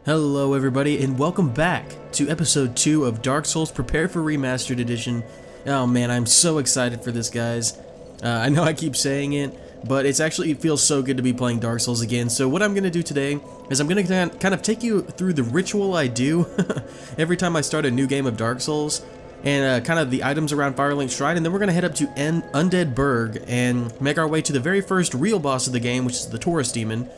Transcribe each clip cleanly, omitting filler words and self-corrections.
Hello everybody and welcome back to episode 2 of Dark Souls Prepare for Remastered Edition. Oh man, I'm so excited for this, guys. I know I keep saying it, but it feels so good to be playing Dark Souls again. So what I'm going to do today is I'm going to kind of take you through the ritual I do every time I start a new game of Dark Souls, and kind of the items around Firelink Shrine, and then we're going to head up to Undead Burg and make our way to the very first real boss of the game, which is the Taurus Demon.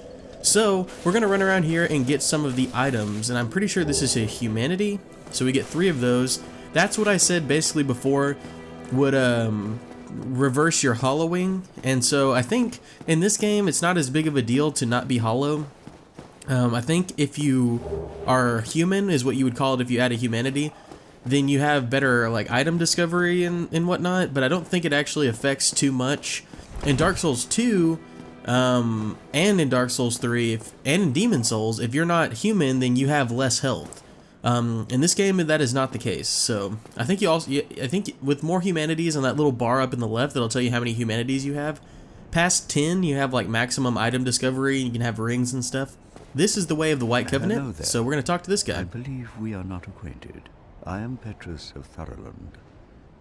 So, we're going to run around here and get some of the items, and I'm pretty sure this is a humanity, so we get 3 of those. That's what I said basically before would reverse your hollowing, and so I think in this game it's not as big of a deal to not be hollow. I think if you are human is what you would call it if you add a humanity, then you have better like item discovery and whatnot, but I don't think it actually affects too much. In Dark Souls 2, and in Dark Souls 3, and in Demon Souls, if you're not human, then you have less health. In this game, that is not the case. So I think I think with more humanities on that little bar up in the left, that'll tell you how many humanities you have. Past 10, you have like maximum item discovery. You can have rings and stuff. This is the way of the White Covenant. So we're gonna talk to this guy. I believe we are not acquainted. I am Petrus of Firelink.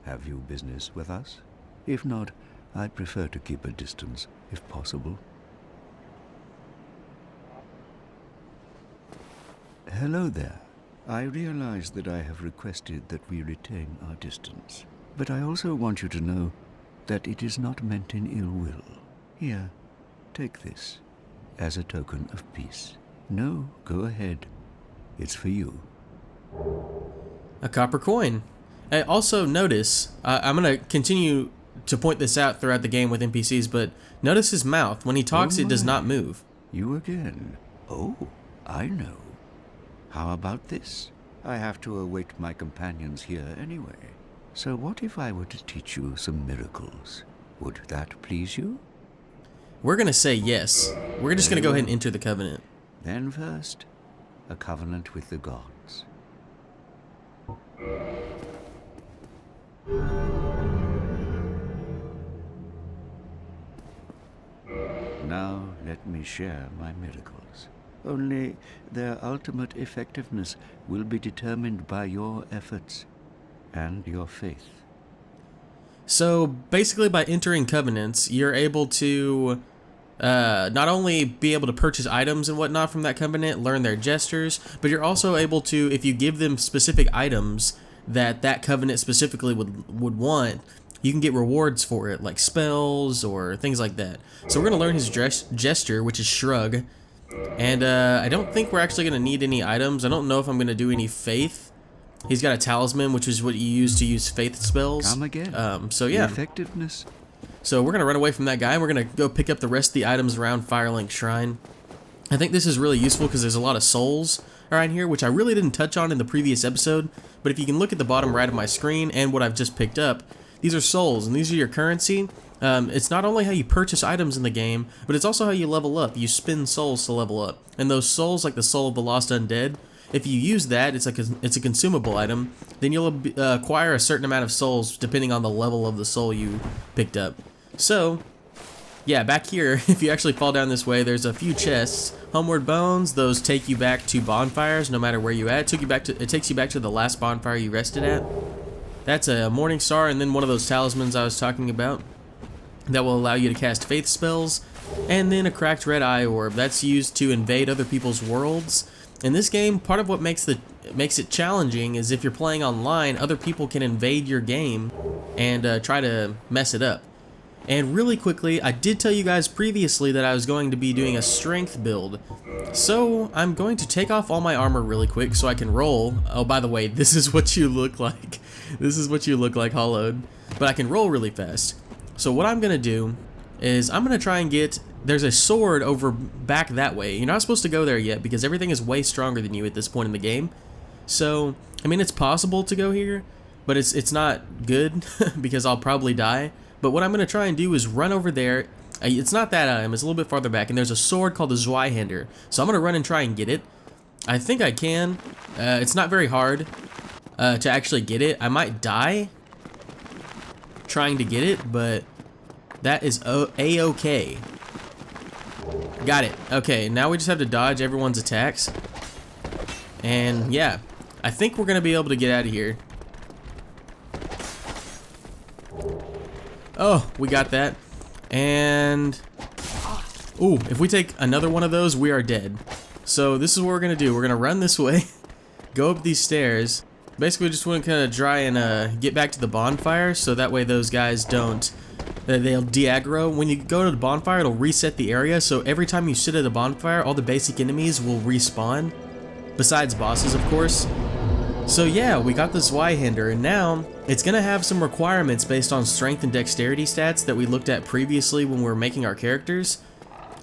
Have you business with us? If not, I'd prefer to keep a distance, if possible. Hello there. I realize that I have requested that we retain our distance, but I also want you to know that it is not meant in ill will. Here, take this, as a token of peace. No, go ahead. It's for you. A copper coin. Also notice, I'm gonna continue to point this out throughout the game with NPCs, but notice his mouth. When he talks, it does not move. You again. Oh, I know. How about this? I have to await my companions here anyway. So what if I were to teach you some miracles? Would that please you? We're gonna say yes. We're just gonna go ahead and enter the covenant. Then first, a covenant with the gods. Now let me share my miracles. Only their ultimate effectiveness will be determined by your efforts and your faith. So basically by entering covenants, you're able to not only be able to purchase items and whatnot from that covenant, learn their gestures, but you're also able to, if you give them specific items that covenant specifically would want, you can get rewards for it, like spells or things like that. So we're going to learn his gesture, which is shrug. And I don't think we're actually going to need any items. I don't know if I'm going to do any faith. He's got a talisman, which is what you use faith spells. Come again. So yeah. Effectiveness. So we're going to run away from that guy, and we're going to go pick up the rest of the items around Firelink Shrine. I think this is really useful because there's a lot of souls around here, which I really didn't touch on in the previous episode. But if you can look at the bottom right of my screen and what I've just picked up, these are souls, and these are your currency. It's not only how you purchase items in the game, but it's also how you level up. You spend souls to level up. And those souls, like the Soul of the Lost Undead, if you use that, it's a consumable item, then you'll acquire a certain amount of souls depending on the level of the soul you picked up. So, yeah, back here, if you actually fall down this way, there's a few chests. Homeward Bones, those take you back to bonfires no matter where you at. It takes you back to the last bonfire you rested at. That's a Morning Star, and then one of those talismans I was talking about that will allow you to cast faith spells, and then a cracked red eye orb that's used to invade other people's worlds. In this game, part of what makes it challenging is if you're playing online, other people can invade your game and try to mess it up. And really quickly, I did tell you guys previously that I was going to be doing a strength build. So I'm going to take off all my armor really quick so I can roll. Oh, by the way, this is what you look like. This is what you look like hollowed. But I can roll really fast. So what I'm going to do is I'm going to try and get... There's a sword over back that way. You're not supposed to go there yet because everything is way stronger than you at this point in the game. So, I mean, it's possible to go here, but it's not good because I'll probably die. But what I'm going to try and do is run over there. It's not that item, it's a little bit farther back, and there's a sword called the Zweihander. So I'm going to run and try and get it. I think I can. It's not very hard to actually get it. I might die trying to get it, but that is a-okay. Got it. Okay, now we just have to dodge everyone's attacks. And yeah, I think we're gonna be able to get out of here. Oh, we got that. And ooh, if we take another one of those, we are dead. So this is what we're gonna do. We're gonna run this way, go up these stairs. Basically, just want to kind of try and get back to the bonfire, so that way those guys don't, they'll de-aggro. When you go to the bonfire, it'll reset the area, so every time you sit at a bonfire, all the basic enemies will respawn, besides bosses, of course. So yeah, we got this Y-hander, and now it's gonna have some requirements based on strength and dexterity stats that we looked at previously when we were making our characters.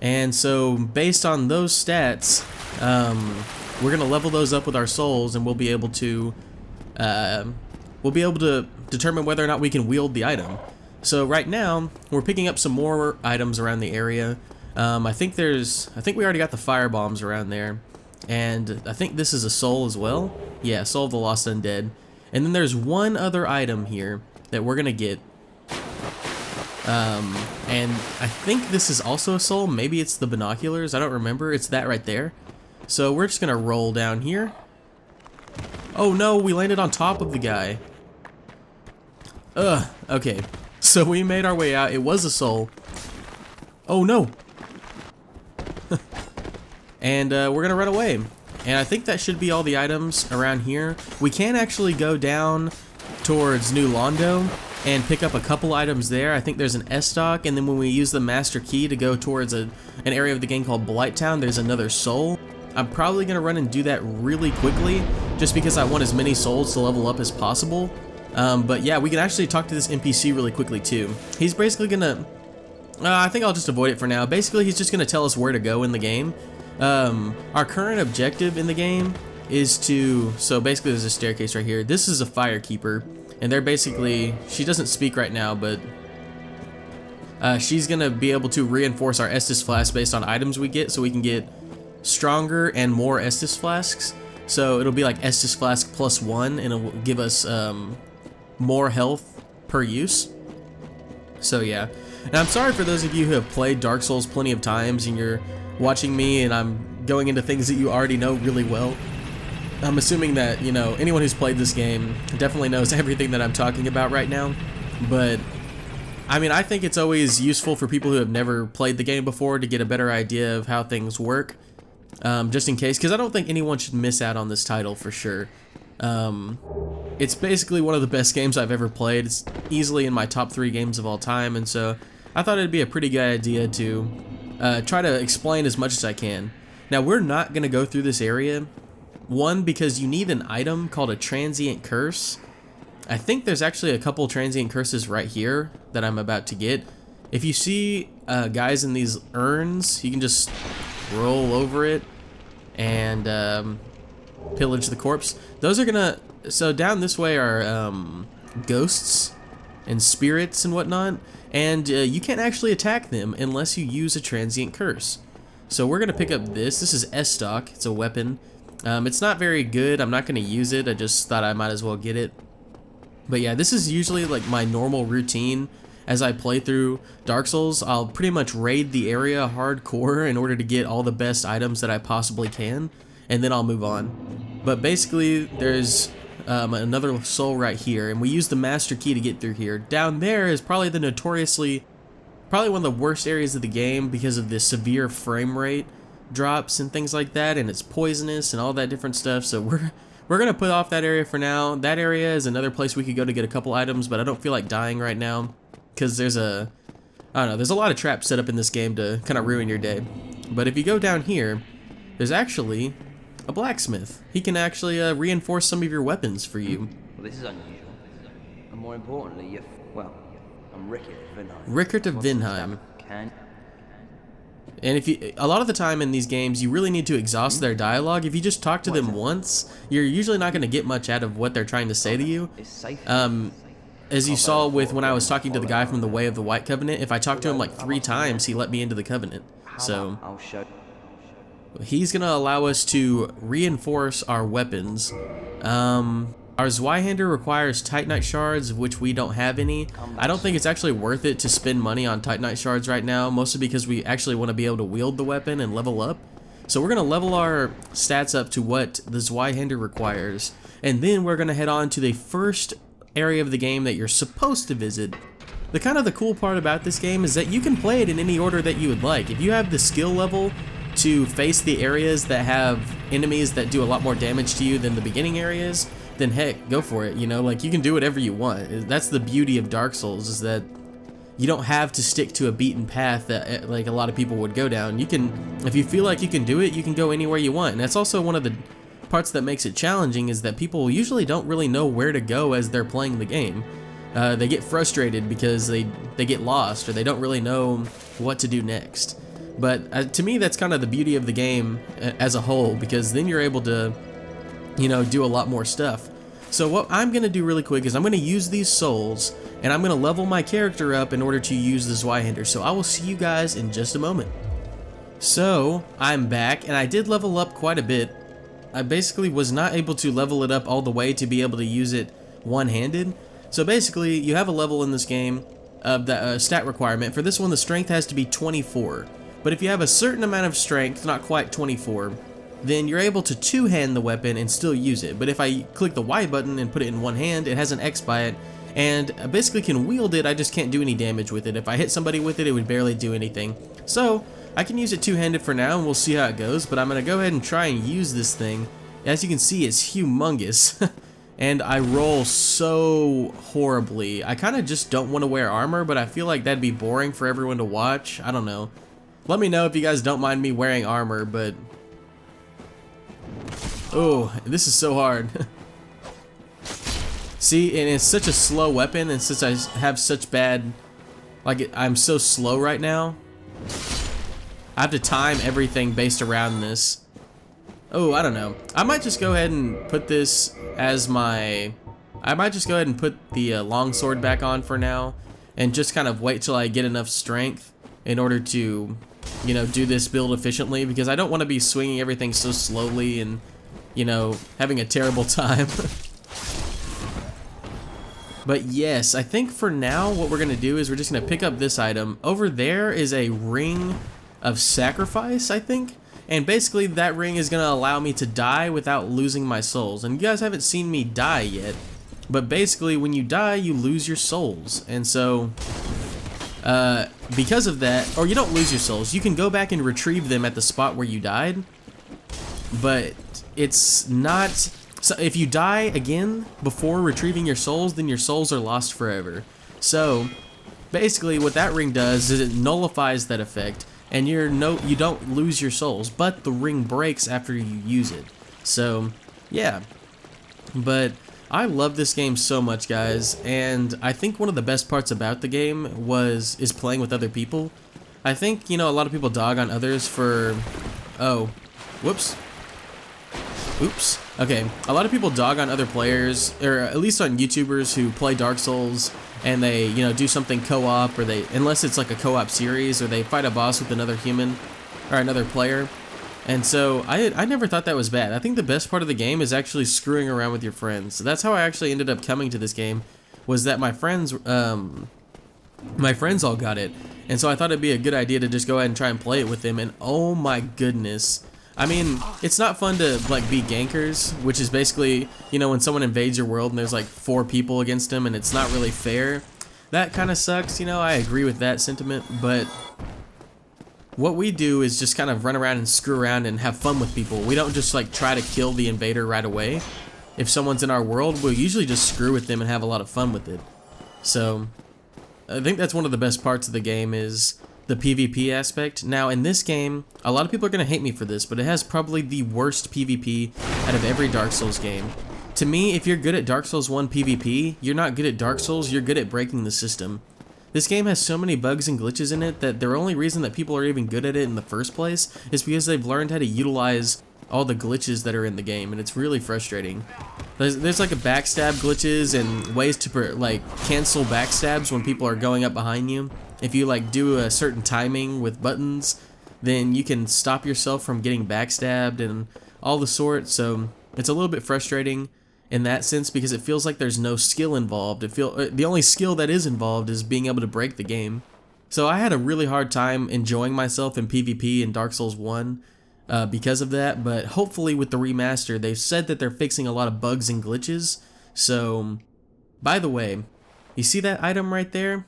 And so based on those stats, we're gonna level those up with our souls, and we'll be able to determine whether or not we can wield the item. So right now we're picking up some more items around the area. I think we already got the fire bombs around there, and I think this is a soul as well. Yeah, Soul of the Lost Undead. And then there's one other item here that we're gonna get. And I think this is also a soul. Maybe it's the binoculars. I don't remember. It's that right there. So we're just gonna roll down here. Oh no, we landed on top of the guy. Okay. So we made our way out. It was a soul. Oh no. And we're gonna run away. And I think that should be all the items around here. We can actually go down towards New Londo and pick up a couple items there. I think there's an S-Stock, and then when we use the Master Key to go towards an area of the game called Blighttown, there's another soul. I'm probably gonna run and do that really quickly, just because I want as many souls to level up as possible. But yeah, we can actually talk to this NPC really quickly too. He's basically gonna, I think I'll just avoid it for now. Basically, he's just gonna tell us where to go in the game. Our current objective in the game is to, so basically there's a staircase right here. This is a firekeeper, and they're basically, she doesn't speak right now, but she's gonna be able to reinforce our Estus flask based on items we get, so we can get stronger and more Estus flasks. So it'll be like Estus flask +1, and it'll give us more health per use. So yeah, and I'm sorry for those of you who have played Dark Souls plenty of times and you're watching me and I'm going into things that you already know really well. I'm assuming that, you know, anyone who's played this game definitely knows everything that I'm talking about right now. But I mean, I think it's always useful for people who have never played the game before to get a better idea of how things work, just in case, because I don't think anyone should miss out on this title for sure. It's basically one of the best games I've ever played. It's easily in my top 3 games of all time, and so I thought it'd be a pretty good idea to try to explain as much as I can. Now, we're not going to go through this area. One, because you need an item called a transient curse. I think there's actually a couple transient curses right here that I'm about to get. If you see guys in these urns, you can just roll over it and pillage the corpse. Those are gonna, so down this way are ghosts and spirits and whatnot, and you can't actually attack them unless you use a transient curse. So we're gonna pick up this. This is S-Stock. It's a weapon. It's not very good. I'm not gonna use it. I just thought I might as well get it. But yeah, this is usually like my normal routine as I play through Dark Souls. I'll pretty much raid the area hardcore in order to get all the best items that I possibly can, and then I'll move on. But basically, there's another soul right here, and we use the Master Key to get through here. Down there is probably the probably one of the worst areas of the game because of the severe frame rate drops and things like that, and it's poisonous and all that different stuff. So we're gonna put off that area for now. That area is another place we could go to get a couple items, but I don't feel like dying right now because there's I don't know, there's a lot of traps set up in this game to kind of ruin your day. But if you go down here, there's actually a blacksmith. He can actually reinforce some of your weapons for you. Well, this is unusual. And more importantly, I'm Rickert of Vinheim. Rickert of Vinheim. And if you, a lot of the time in these games, you really need to exhaust their dialogue. If you just talk to them once, you're usually not going to get much out of what they're trying to say to you. As you saw with when I was talking to the guy from the Way of the White Covenant, if I talked to him like 3 times, he let me into the Covenant. So he's going to allow us to reinforce our weapons. Our Zweihander requires Titanite shards, of which we don't have any. I don't think it's actually worth it to spend money on Titanite shards right now, mostly because we actually want to be able to wield the weapon and level up. So we're going to level our stats up to what the Zweihander requires, and then we're going to head on to the first area of the game that you're supposed to visit. The cool part about this game is that you can play it in any order that you would like. If you have the skill level to face the areas that have enemies that do a lot more damage to you than the beginning areas, then heck, go for it, you know, like you can do whatever you want. That's the beauty of Dark Souls, is that you don't have to stick to a beaten path that like a lot of people would go down. You can, if you feel like you can do it, you can go anywhere you want. And that's also one of the parts that makes it challenging, is that people usually don't really know where to go as they're playing the game. They get frustrated because they get lost, or they don't really know what to do next. But to me, that's kind of the beauty of the game as a whole, because then you're able to, you know, do a lot more stuff. So what I'm going to do really quick is I'm going to use these souls, and I'm going to level my character up in order to use the Zweihander. So I will see you guys in just a moment. So I'm back, and I did level up quite a bit. I basically was not able to level it up all the way to be able to use it one-handed. So basically, you have a level in this game of the stat requirement. For this one, the strength has to be 24. But if you have a certain amount of strength, not quite 24, then you're able to two-hand the weapon and still use it. But if I click the Y button and put it in one hand, it has an X by it, and I basically can wield it, I just can't do any damage with it. If I hit somebody with it, it would barely do anything. So I can use it two-handed for now, and we'll see how it goes, but I'm going to go ahead and try and use this thing. As you can see, it's humongous. And I roll so horribly. I kind of just don't want to wear armor, but I feel like that'd be boring for everyone to watch. I don't know. Let me know if you guys don't mind me wearing armor, but... oh, this is so hard. See, and it's such a slow weapon, and since I have such bad... like, I'm so slow right now, I have to time everything based around this. Oh, I don't know. I might just go ahead and put this as my... I might just go ahead and put the longsword back on for now, and just kind of wait till I get enough strength in order to, you know, do this build efficiently, because I don't want to be swinging everything so slowly and, you know, having a terrible time. But yes, I think for now what we're going to do is we're just going to pick up this item. Over there is a ring of sacrifice, I think. And basically that ring is going to allow me to die without losing my souls. And you guys haven't seen me die yet. But basically when you die, you lose your souls. And so, because of that, or you don't lose your souls, you can go back and retrieve them at the spot where you died. But it's not... so if you die again before retrieving your souls, then your souls are lost forever. So basically what that ring does is it nullifies that effect, and you don't lose your souls, but the ring breaks after you use it. So yeah, but I love this game so much, guys, and I think one of the best parts about the game is playing with other people. I think, you know, a lot of people dog on others for... oh, whoops. Oops. Okay, a lot of people dog on other players, or at least on YouTubers who play Dark Souls, and they, you know, do something co-op, or they, unless it's like a co-op series, or they fight a boss with another human, or another player. And so, I never thought that was bad. I think the best part of the game is actually screwing around with your friends. So that's how I actually ended up coming to this game, was that my friends all got it. And so I thought it'd be a good idea to just go ahead and try and play it with them, and oh my goodness. I mean, it's not fun to, like, be gankers, which is basically, you know, when someone invades your world and there's, like, 4 people against them and it's not really fair. That kind of sucks, you know, I agree with that sentiment, but what we do is just kind of run around and screw around and have fun with people. We don't just, like, try to kill the invader right away. If someone's in our world, we'll usually just screw with them and have a lot of fun with it. So, I think that's one of the best parts of the game is the PvP aspect. Now in this game, a lot of people are going to hate me for this, but it has probably the worst PvP out of every Dark Souls game. To me, if you're good at Dark Souls 1 PvP, you're not good at Dark Souls, you're good at breaking the system. This game has so many bugs and glitches in it that the only reason that people are even good at it in the first place is because they've learned how to utilize all the glitches that are in the game, and it's really frustrating. There's like a backstab glitches and ways to like cancel backstabs when people are going up behind you. If you like do a certain timing with buttons, then you can stop yourself from getting backstabbed and all the sort. So it's a little bit frustrating in that sense because it feels like there's no skill involved. The only skill that is involved is being able to break the game. So I had a really hard time enjoying myself in PvP in Dark Souls 1. because of that, but hopefully with the remaster, they've said that they're fixing a lot of bugs and glitches. So, by the way, you see that item right there?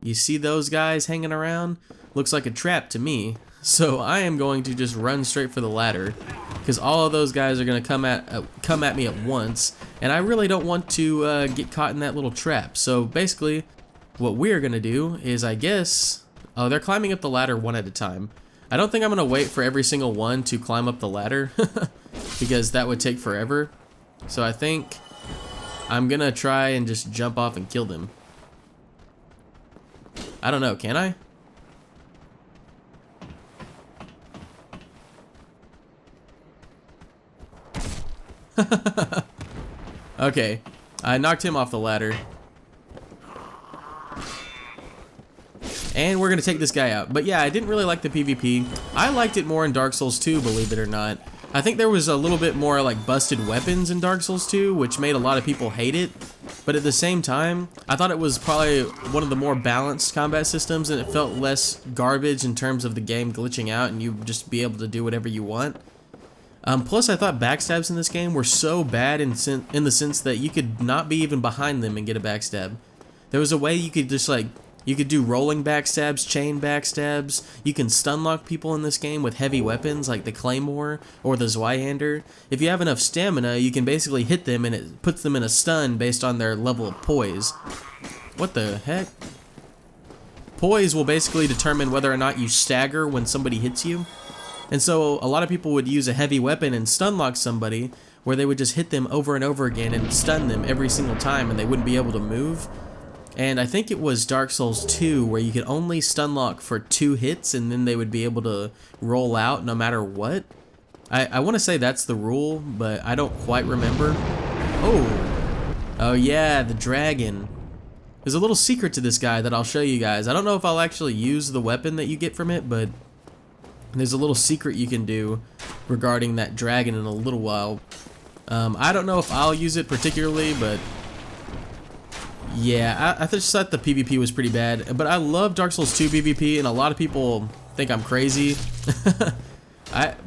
You see those guys hanging around? Looks like a trap to me. So I am going to just run straight for the ladder, because all of those guys are going to come at me at once, and I really don't want to get caught in that little trap. So basically, what we're going to do is, I guess, oh, they're climbing up the ladder one at a time. I don't think I'm going to wait for every single one to climb up the ladder, because that would take forever. So I think I'm going to try and just jump off and kill them. I don't know, can I? Okay, I knocked him off the ladder. And we're gonna take this guy out. But yeah, I didn't really like the PvP. I liked it more in Dark Souls 2, believe it or not. I think there was a little bit more like busted weapons in Dark Souls 2, which made a lot of people hate it. But at the same time, I thought it was probably one of the more balanced combat systems, and it felt less garbage in terms of the game glitching out and you just be able to do whatever you want. Plus, I thought backstabs in this game were so bad in the sense that you could not be even behind them and get a backstab. There was a way you could just like, you could do rolling backstabs, chain backstabs. You can stun lock people in this game with heavy weapons like the Claymore or the Zweihander. If you have enough stamina, you can basically hit them and it puts them in a stun based on their level of poise. What the heck? Poise will basically determine whether or not you stagger when somebody hits you. And so a lot of people would use a heavy weapon and stun lock somebody, where they would just hit them over and over again and stun them every single time and they wouldn't be able to move. And I think it was Dark Souls 2 where you could only stun lock for 2 hits and then they would be able to roll out no matter what. I want to say that's the rule, but I don't quite remember. Oh yeah, the dragon. There's a little secret to this guy that I'll show you guys. I don't know if I'll actually use the weapon that you get from it, but there's a little secret you can do regarding that dragon in a little while. I don't know if I'll use it particularly, but yeah, I just thought the PvP was pretty bad. But I love Dark Souls 2 PvP, and a lot of people think I'm crazy.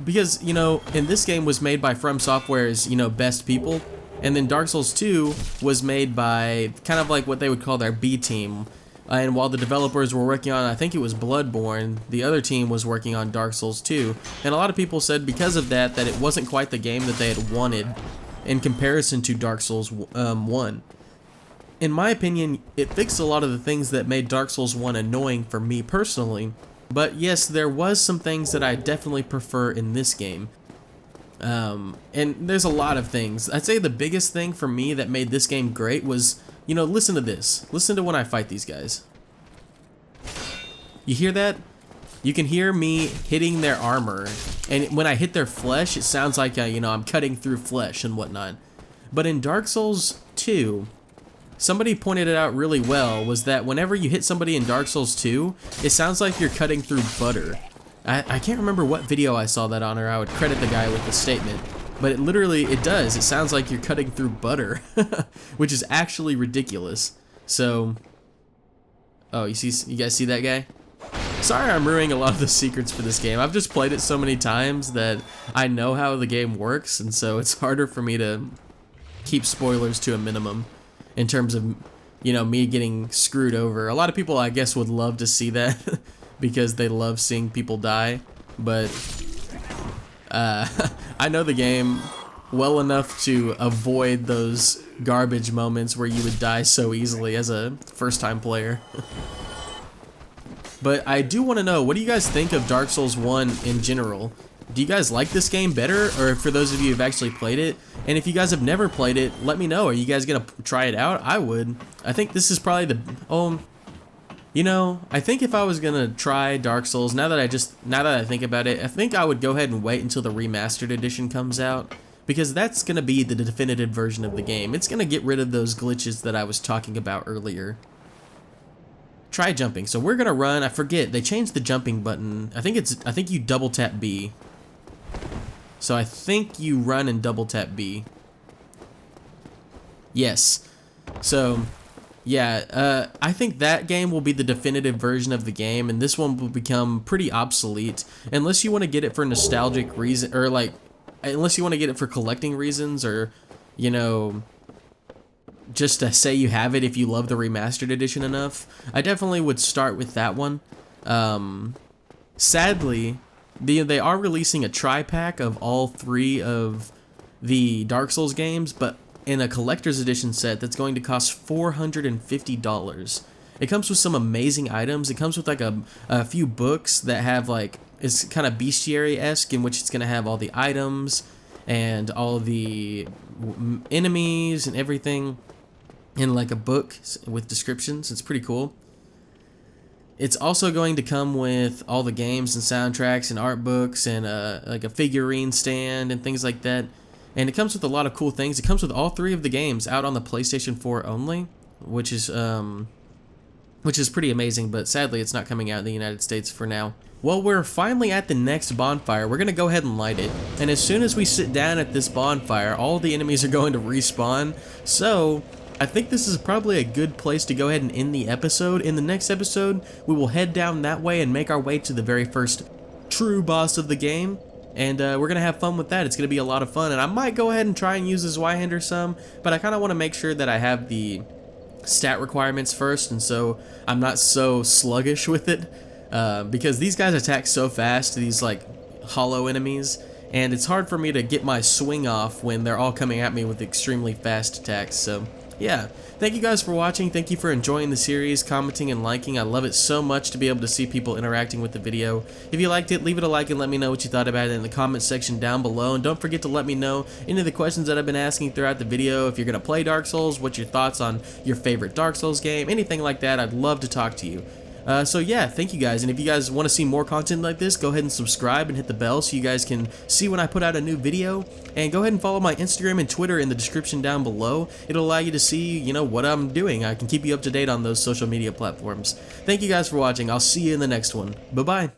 Because, you know, in this game was made by From Software's, you know, best people. And then Dark Souls 2 was made by kind of like what they would call their B team. And while the developers were working on, I think it was Bloodborne, the other team was working on Dark Souls 2. And a lot of people said because of that, that it wasn't quite the game that they had wanted in comparison to Dark Souls 1. In my opinion, it fixed a lot of the things that made Dark Souls 1 annoying for me personally. But yes, there was some things that I definitely prefer in this game. And there's a lot of things. I'd say the biggest thing for me that made this game great was, you know, listen to this. Listen to when I fight these guys. You hear that? You can hear me hitting their armor, and when I hit their flesh, it sounds like, you know, I'm cutting through flesh and whatnot. But in Dark Souls 2, somebody pointed it out really well, was that whenever you hit somebody in Dark Souls 2, it sounds like you're cutting through butter. I can't remember what video I saw that on, or I would credit the guy with the statement. But it literally, it does. It sounds like you're cutting through butter, which is actually ridiculous. So, oh, you guys see that guy? Sorry I'm ruining a lot of the secrets for this game. I've just played it so many times that I know how the game works, and so it's harder for me to keep spoilers to a minimum in terms of, you know, me getting screwed over. A lot of people, I guess, would love to see that because they love seeing people die, but I know the game well enough to avoid those garbage moments where you would die so easily as a first-time player. But I do want to know, what do you guys think of Dark Souls 1 in general? Do you guys like this game better, or for those of you who've actually played it? And if you guys have never played it, let me know. Are you guys gonna try it out? I would. I think this is probably the... you know, I think if I was gonna try Dark Souls, now that I think about it, I think I would go ahead and wait until the Remastered Edition comes out, because that's gonna be the definitive version of the game. It's gonna get rid of those glitches that I was talking about earlier. Try jumping. So we're gonna run. I forget, they changed the jumping button. I think you double tap B. So I think you run and double tap B. Yes. So Yeah, I think that game will be the definitive version of the game, and this one will become pretty obsolete unless you want to get it for nostalgic reason, or like, unless you want to get it for collecting reasons, or, you know, just to say you have it if you love the Remastered Edition enough. I definitely would start with that one. Sadly, they are releasing a tri-pack of all 3 of the Dark Souls games, but in a collector's edition set that's going to cost $450. It comes with some amazing items. It comes with like a few books that have like, it's kind of bestiary-esque, in which it's going to have all the items and all the enemies and everything in like a book with descriptions. It's pretty cool. It's also going to come with all the games and soundtracks and art books and like a figurine stand and things like that. And it comes with a lot of cool things. It comes with all 3 of the games out on the PlayStation 4 only, which is pretty amazing, but sadly it's not coming out in the United States for now. Well, we're finally at the next bonfire. We're going to go ahead and light it. And as soon as we sit down at this bonfire, all the enemies are going to respawn. So I think this is probably a good place to go ahead and end the episode. In the next episode, we will head down that way and make our way to the very first true boss of the game. And we're going to have fun with that. It's going to be a lot of fun. And I might go ahead and try and use the Zweihander some, but I kind of want to make sure that I have the stat requirements first, and so I'm not so sluggish with it. Because these guys attack so fast, these like hollow enemies, and it's hard for me to get my swing off when they're all coming at me with extremely fast attacks. So yeah, thank you guys for watching. Thank you for enjoying the series, commenting and liking. I love it so much to be able to see people interacting with the video. If you liked it, leave it a like and let me know what you thought about it in the comment section down below. And don't forget to let me know any of the questions that I've been asking throughout the video. If you're going to play Dark Souls, what's your thoughts on your favorite Dark Souls game, anything like that, I'd love to talk to you. So yeah, thank you guys, and if you guys want to see more content like this, go ahead and subscribe and hit the bell so you guys can see when I put out a new video, and go ahead and follow my Instagram and Twitter in the description down below. It'll allow you to see, you know, what I'm doing. I can keep you up to date on those social media platforms. Thank you guys for watching. I'll see you in the next one. Bye-bye.